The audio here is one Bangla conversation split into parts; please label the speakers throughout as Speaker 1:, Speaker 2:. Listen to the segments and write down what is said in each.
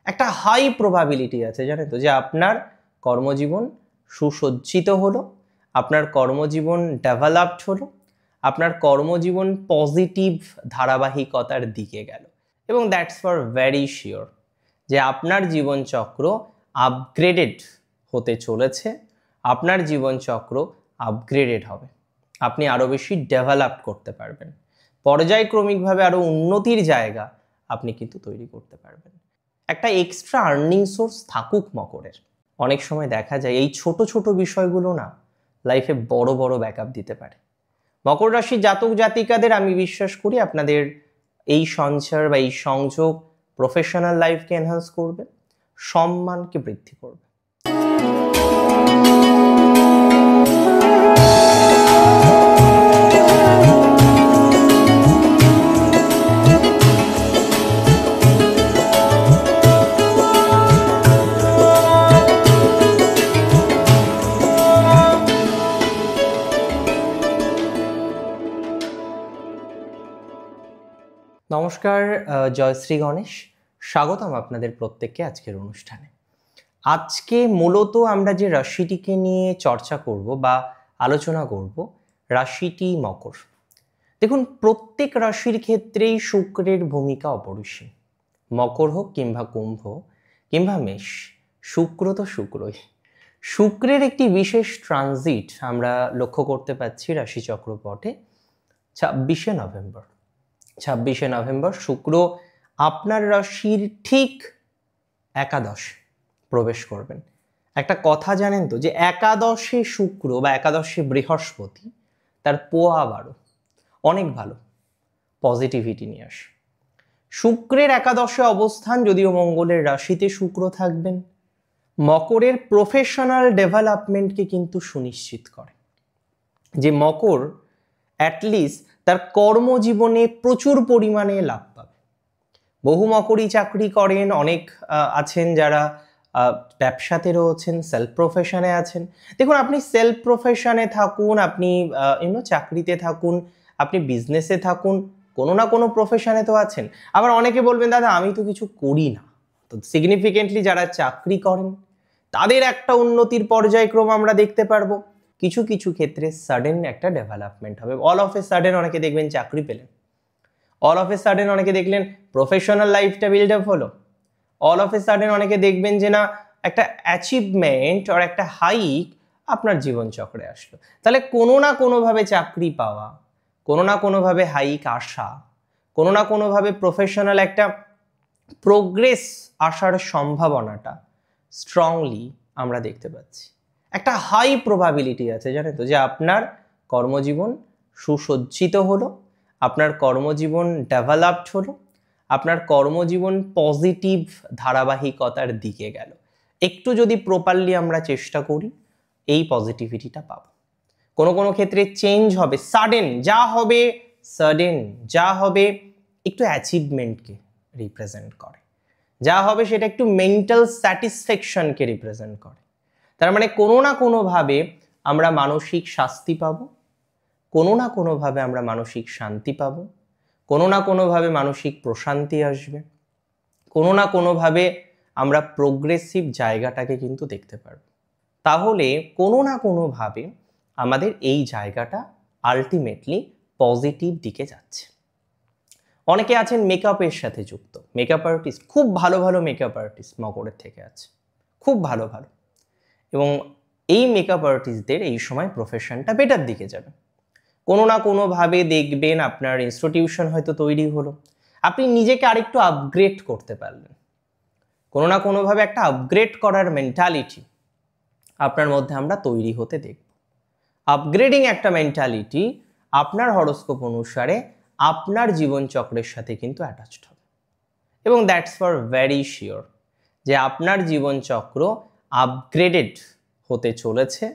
Speaker 1: একটা হাই প্রবাবিলিটি আছে জানেন তো, যে আপনার কর্মজীবন সুসজ্জিত হলো, আপনার কর্মজীবন ডেভেলপড হলো, আপনার কর্মজীবন পজিটিভ ধারাবাহিকতার দিকে গেল। এবং দ্যাটস ফর ভেরি শিওর যে আপনার জীবনচক্র আপগ্রেডেড হতে চলেছে, আপনার জীবনচক্র আপগ্রেডেড হবে, আপনি আরও বেশি ডেভেলপ করতে পারবেন, পর্যায়ক্রমিকভাবে আরও উন্নতির জায়গা আপনি কিন্তু তৈরি করতে পারবেন। একটা এক্সট্রা আর্নিং সোর্স থাকুক মকরের। অনেক সময় দেখা যায় এই ছোট ছোট বিষয়গুলো না লাইফে বড় বড় ব্যাকআপ দিতে পারে। মকর রাশির জাতক জাতিকাদের আমি বিশ্বাস করি আপনাদের এই সঞ্চার বা এই সংযোগ প্রফেশনাল লাইফকে এনহান্স করবে, সম্মানকে বৃদ্ধি করবে। নমস্কার, জয় শ্রী গণেশ। স্বাগতম আপনাদের প্রত্যেককে আজকের অনুষ্ঠানে। আজকে মূলত আমরা যে রাশিটিকে নিয়ে চর্চা করব বা আলোচনা করব, রাশিটি মকর। দেখুন, প্রত্যেক রাশির ক্ষেত্রেই শুক্রের ভূমিকা অপরিসীম। মকর হোক কিংবা কুম্ভ কিংবা মেষ, শুক্র তো শুক্রই। শুক্রের একটি বিশেষ ট্রানজিট আমরা লক্ষ্য করতে পাচ্ছি রাশিচক্রপটে। 26শে নভেম্বর শুক্র আপনার রাশির ঠিক একাদশে প্রবেশ করবেন। একটা কথা জানেন তো, যে একাদশে শুক্র বা একাদশে বৃহস্পতি তার পোয়া 12, অনেক ভালো, পজিটিভিটি নিয়ে আসে। শুক্রের একাদশে অবস্থান, যদিও মঙ্গলের রাশিতে শুক্র থাকবেন, মকরের প্রফেশনাল ডেভেলপমেন্টকে কিন্তু সুনিশ্চিত করে। যে মকর অ্যাটলিস্ট তার কর্মজীবনে প্রচুর পরিমাণে লাভ পাবে। বহু মকরই চাকরি করেন, অনেক আছেন যারা ব্যবসাতে রয়েছেন, সেলফ প্রফেশনে আছেন। দেখুন, আপনি সেলফ প্রফেশনে থাকুন, আপনি চাকরিতে থাকুন, আপনি বিজনেসে থাকুন, কোনো না কোনো প্রফেশনে তো আছেন। আবার অনেকে বলবেন, দাদা আমি তো কিছু করি না। তো সিগনিফিকেন্টলি যারা চাকরি করেন তাদের একটা উন্নতির পর্যায়ক্রম আমরা দেখতে পারবো। কিছু কিছু ক্ষেত্রে সাডেন একটা ডেভেলপমেন্ট হবে। অল অফ এ সাডেন অনেকে দেখবেন চাকরি পেলেন, অল অফ এ সাডেন অনেকে দেখলেন প্রফেশনাল লাইফটা বিল্ড আপ হলো, অল অফ এ সাডেন অনেকে দেখবেন যে না একটা অ্যাচিভমেন্ট আর একটা হাইক আপনার জীবনচক্রে আসলো। তাহলে কোনো না কোনোভাবে চাকরি পাওয়া, কোনো না কোনোভাবে হাইক আসা, কোনো না কোনোভাবে প্রফেশনাল একটা প্রোগ্রেস আসার সম্ভাবনাটা স্ট্রংলি আমরা দেখতে পাচ্ছি। একটা হাই প্রবাবিলিটি আছে জানেন তো, যে আপনার কর্মজীবন সুসজ্জিত হলো, আপনার কর্মজীবন ডেভেলপড হলো, আপনার কর্মজীবন পজিটিভ ধারাবাহিকতার দিকে গেল। একটু যদি প্রপারলি আমরা চেষ্টা করি এই পজিটিভিটিটা পাবো। কোনো কোনো ক্ষেত্রে চেঞ্জ হবে, সাডেন যা হবে একটু অ্যাচিভমেন্টকে রিপ্রেজেন্ট করে, যা হবে সেটা একটু মেন্টাল স্যাটিসফ্যাকশনকে রিপ্রেজেন্ট করে। তার মানে কোনো না কোনোভাবে আমরা মানসিক শাস্তি পাব, কোনো না কোনোভাবে আমরা মানসিক শান্তি পাব, কোনো না কোনোভাবে মানসিক প্রশান্তি আসবে, কোনো না কোনোভাবে আমরা প্রোগ্রেসিভ জায়গাটাকে কিন্তু দেখতে পারব। তাহলে কোনো না কোনোভাবে আমাদের এই জায়গাটা আলটিমেটলি পজিটিভ দিকে যাচ্ছে। অনেকে আছেন মেকআপের সাথে যুক্ত, মেকআপ আর্টিস্ট, খুব ভালো ভালো মেকআপ আর্টিস্ট মকরের থেকে আছে, খুব ভালো ভালো। এবং এই মেকআপ আর্টিস্টদের এই সময় প্রফেশনটা বেটার দিকে যাবে। কোনো না কোনোভাবে দেখবেন আপনার ইনস্টিটিউশন হয়তো তৈরি হলো, আপনি নিজেকে আরেকটু আপগ্রেড করতে পারলেন। কোনো না কোনোভাবে একটা আপগ্রেড করার মেন্টালিটি আপনার মধ্যে আমরা তৈরি হতে দেখব। আপগ্রেডিং একটা মেন্টালিটি আপনার হরোস্কোপ অনুসারে আপনার জীবনচক্রের সাথে কিন্তু অ্যাটাচড হবে। এবং দ্যাটস ফর ভেরি শিওর যে আপনার জীবনচক্র আপগ্রেডেড হতে চলেছে,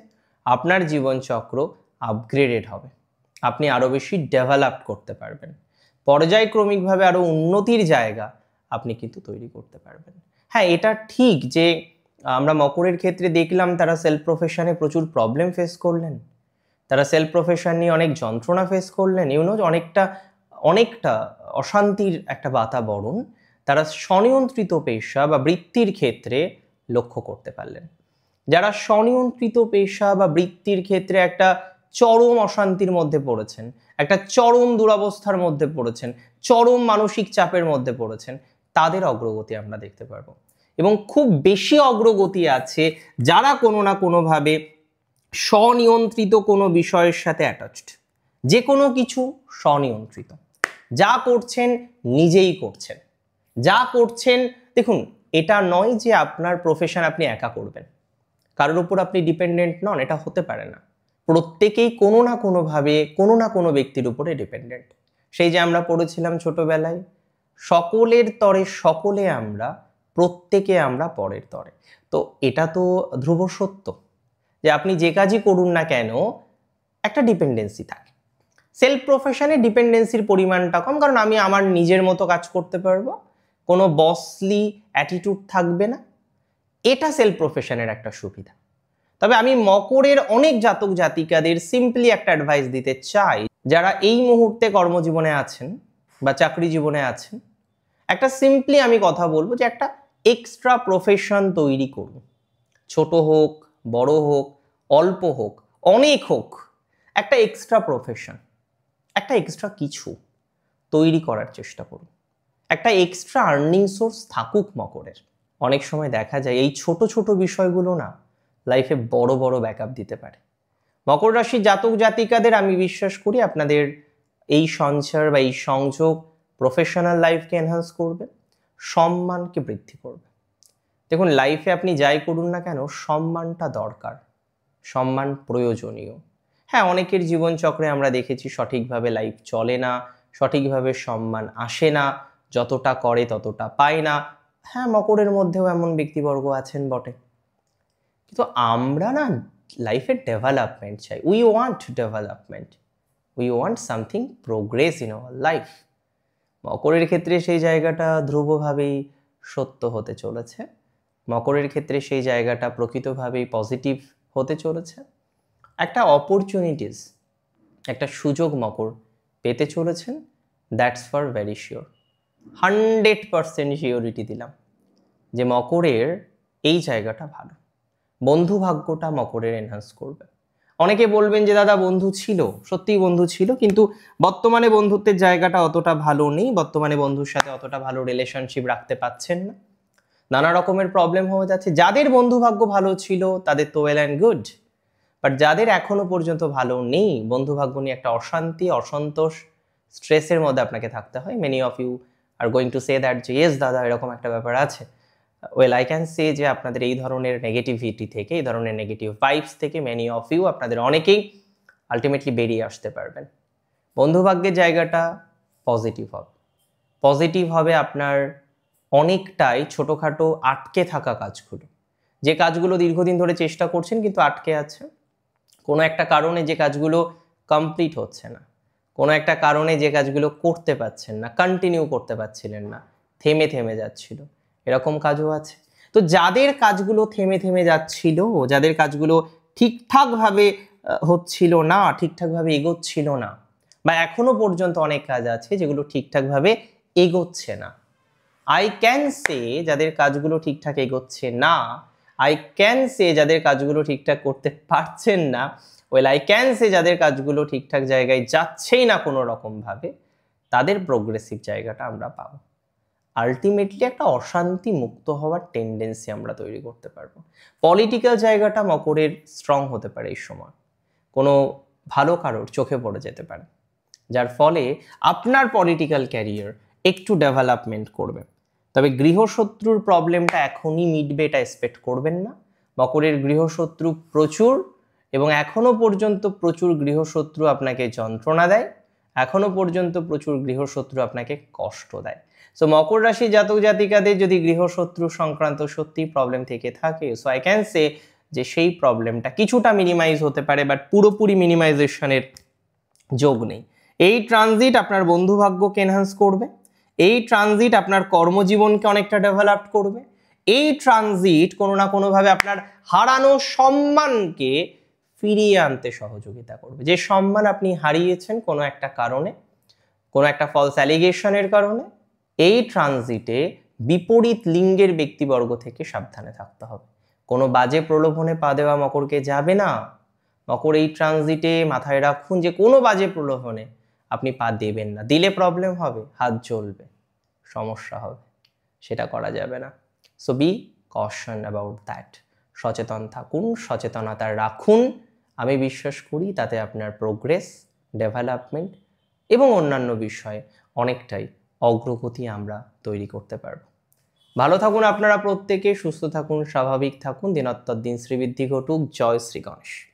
Speaker 1: আপনার জীবনচক্র আপগ্রেডেড হবে, আপনি আরও বেশি ডেভেলপ করতে পারবেন, পর্যায়ক্রমিকভাবে আরও উন্নতির জায়গা আপনি কিন্তু তৈরি করতে পারবেন। হ্যাঁ, এটা ঠিক যে আমরা মকরের ক্ষেত্রে দেখলাম তারা সেলফ প্রফেশনে প্রচুর প্রবলেম ফেস করলেন, তারা সেলফ প্রফেশন নিয়ে অনেক যন্ত্রণা ফেস করলেন, অনেকটা অশান্তির একটা বাতাবরণ তারা স্বনিয়ন্ত্রিত পেশা বা বৃত্তির ক্ষেত্রে লক্ষ্য করতে পারলেন। যারা স্বনিয়ন্ত্রিত পেশা বা বৃত্তির ক্ষেত্রে একটা চরম অশান্তির মধ্যে পড়েছেন, একটা চরম দুরবস্থার মধ্যে পড়েছেন, চরম মানসিক চাপের মধ্যে পড়েছেন, তাদের অগ্রগতি আমরা দেখতে পারবো। এবং খুব বেশি অগ্রগতি আছে যারা কোনো না কোনোভাবে স্বনিয়ন্ত্রিত কোনো বিষয়ের সাথে অ্যাটাচড। যে কোনো কিছু স্বনিয়ন্ত্রিত, যা করছেন নিজেই করছেন, যা করছেন। দেখুন, এটা নয় যে আপনার প্রফেশন আপনি একা করবেন, কারোর উপর আপনি ডিপেন্ডেন্ট নন, এটা হতে পারে না। প্রত্যেকেই কোনো না কোনোভাবে কোনো না কোনো ব্যক্তির উপরে ডিপেন্ডেন্ট। সেই যে আমরা পড়েছিলাম ছোটবেলায়, সকলের তরে সকলে আমরা, প্রত্যেকে আমরা পরের তরে। তো এটা তো ধ্রুব সত্য যে আপনি যে কাজই করুন না কেন একটা ডিপেন্ডেন্সি থাকে। সেলফ প্রফেশনে ডিপেন্ডেন্সির পরিমাণটা কম, কারণ আমি আমার নিজের মতো কাজ করতে পারবো, কোনো বসলি অ্যাটিটিউড থাকবে না। এটা সেলফ প্রফেশনের একটা সুবিধা। তবে আমি মকরের অনেক জাতক জাতিকাদের সিম্পলি একটা অ্যাডভাইস দিতে চাই, যারা এই মুহূর্তে কর্মজীবনে আছেন বা চাকরি জীবনে আছেন, একটা সিম্পলি আমি কথা বলবো যে একটা এক্সট্রা প্রফেশন তৈরি করুন। ছোট হোক, বড় হোক, অল্প হোক, অনেক হোক, একটা এক্সট্রা প্রফেশন, একটা এক্সট্রা কিছু তৈরি করার চেষ্টা করুন। একটা এক্সট্রা আর্নিং সোর্স থাকুক মকরের। অনেক সময় দেখা যায় এই ছোট ছোট বিষয়গুলো না লাইফে বড় বড় ব্যাকআপ দিতে পারে। মকর রাশির জাতক জাতিকাদের আমি বিশ্বাস করি আপনাদের এই সঞ্চার বা এই সংযোগ প্রফেশনাল লাইফকে এনহান্স করবে, সম্মানকে বৃদ্ধি করবে। দেখুন, লাইফে আপনি যাই করুন না কেন সম্মানটা দরকার, সম্মান প্রয়োজনীয়। হ্যাঁ, অনেকের জীবনচক্রে আমরা দেখেছি সঠিকভাবে লাইফ চলে না, সঠিকভাবে সম্মান আসে না, যতটা করে ততটা পায় না। হ্যাঁ, মকরের মধ্যেও এমন ব্যক্তিবর্গ আছেন বটে। কিন্তু আমরা না লাইফে ডেভেলপমেন্ট চাই। We want development, we want something progress in our life. মকরের ক্ষেত্রে সেই জায়গাটা ধ্রুবভাবেই সত্য হতে চলেছে। মকরের ক্ষেত্রে সেই জায়গাটা প্রকৃতভাবেই পজিটিভ হতে চলেছে। একটা অপরচুনিটিস, একটা সুযোগ মকর পেতে চলেছেন। That's for very sure. 100% surety দিলাম যে মকরের এই জায়গাটা ভালো। বন্ধু ভাগ্যটা মকরের এনহান্স করবে। অনেকে বলবেন যে দাদা বন্ধু ছিল, সত্যিই বন্ধু ছিল, কিন্তু বর্তমানে বন্ধুত্বের জায়গাটা অতটা ভালো নেই, বর্তমানে বন্ধুর সাথে অতটা ভালো রিলেশনশিপ রাখতে পাচ্ছেন না, নানা রকমের প্রবলেম হয়ে যাচ্ছে। যাদের বন্ধু ভাগ্য ভালো ছিল তাদের তো ওয়েল অ্যান্ড গুড, বাট যাদের এখনো পর্যন্ত ভালো নেই, বন্ধু ভাগ্য নিয়ে একটা অশান্তি, অসন্তোষ, স্ট্রেসের মধ্যে আপনাকে থাকতে হয়। Many of you are going to say that যে ইয়েস দাদা এরকম একটা ব্যাপার আছে। ওয়েল, আই ক্যান সে যে আপনাদের এই ধরনের নেগেটিভিটি থেকে, এই ধরনের নেগেটিভ ভাইবস থেকে মেনি অফ ইউ, আপনাদের অনেকেই আলটিমেটলি বেরিয়ে আসতে পারবেন। বন্ধুভাগ্যের জায়গাটা পজিটিভ হবে। পজিটিভ হবে আপনার অনেকটাই ছোটোখাটো আটকে থাকা কাজগুলো, যে কাজগুলো দীর্ঘদিন ধরে চেষ্টা করছেন কিন্তু আটকে আছে, কোনো একটা কারণে যে কাজগুলো কমপ্লিট হচ্ছে না, কোনো একটা কারণে যে কাজগুলো করতে পারছেন না, কন্টিনিউ করতে পারছিলেন না, থেমে থেমে যাচ্ছিল, এরকম কাজও আছে। তো যাদের কাজগুলো থেমে থেমে যাচ্ছিল, যাদের কাজগুলো ঠিকঠাকভাবে হচ্ছিল না, ঠিকঠাকভাবে এগোচ্ছিল না, বা এখনো পর্যন্ত অনেক কাজ আছে যেগুলো ঠিকঠাকভাবে এগোচ্ছে না, আই ক্যান সে যাদের কাজগুলো ঠিকঠাক এগোচ্ছে না, আই ক্যান সে যাদের কাজগুলো ঠিকঠাক করতে পারছেন না, ওয়েল আই ক্যান সে যাদের কাজগুলো ঠিকঠাক জায়গায় যাচ্ছেই না কোনো রকমভাবে, তাদের প্রোগ্রেসিভ জায়গাটা আমরা পাবো। আলটিমেটলি একটা অশান্তি মুক্ত হওয়ার টেন্ডেন্সি আমরা তৈরি করতে পারবো। পলিটিক্যাল জায়গাটা মকরের স্ট্রং হতে পারে এই সময়, কোনো ভালো কারোর চোখে পড়ে যেতে পারে, যার ফলে আপনার পলিটিক্যাল ক্যারিয়ার একটু ডেভেলপমেন্ট করবে। তবে গৃহশত্রুর প্রবলেমটা এখনই মিটবে এটা এক্সপেক্ট করবেন না। মকরের গৃহশত্রু প্রচুর, এবং এখনো পর্যন্ত প্রচুর গৃহশত্রু আপনাকে যন্ত্রণা দেয়, এখনো পর্যন্ত প্রচুর গৃহশত্রু আপনাকে কষ্ট দেয়। সো মকর রাশি জাতক জাতিকাদের যদি গৃহশত্রু সংক্রান্ত সত্যি প্রবলেম থেকে থাকে, সো আই ক্যান সে যে সেই প্রবলেমটা কিছুটা মিনিমাইজ হতে পারে, বাট পুরোপুরি মিনিমাইজেশনের যোগ নেই। এই ট্রানজিট আপনার বন্ধুভাগ্যকে এনহান্স করবে, এই ট্রানজিট আপনার কর্মজীবনকে অনেকটা ডেভেলপ করবে, এই ট্রানজিট কোনো না কোনোভাবে আপনার হারানো সম্মানকে ফিরিয়ে আনতে সহযোগিতা করবে। যে সম্মান আপনি হারিয়েছেন কোনো একটা কারণে, কোনো একটা ফলস অ্যালিগেশনের কারণে, এই ট্রানজিটে বিপরীত লিঙ্গের ব্যক্তিবর্গ থেকে সাবধানে থাকতে হবে। কোনো বাজে প্রলোভনে পা দেওয়া মকরকে যাবে না। মকর এই ট্রানজিটে মাথায় রাখুন যে কোনো বাজে প্রলোভনে আপনি পা দেবেন না, দিলে প্রবলেম হবে, হাত জ্বলবে, সমস্যা হবে, সেটা করা যাবে না। So be caution about that. সচেতন থাকুন, সচেতনতা রাখুন। আমি বিশ্বাস করি তাতে আপনার প্রোগ্রেস, ডেভেলপমেন্ট এবং অন্যান্য বিষয়ে অনেকটাই অগ্রগতি আমরা তৈরি করতে পারব। ভালো থাকুন আপনারা প্রত্যেকে, সুস্থ থাকুন, স্বাভাবিক থাকুন, দিনোত্তর দিন শ্রীবৃদ্ধি ঘটুক। জয় শ্রী গণেশ।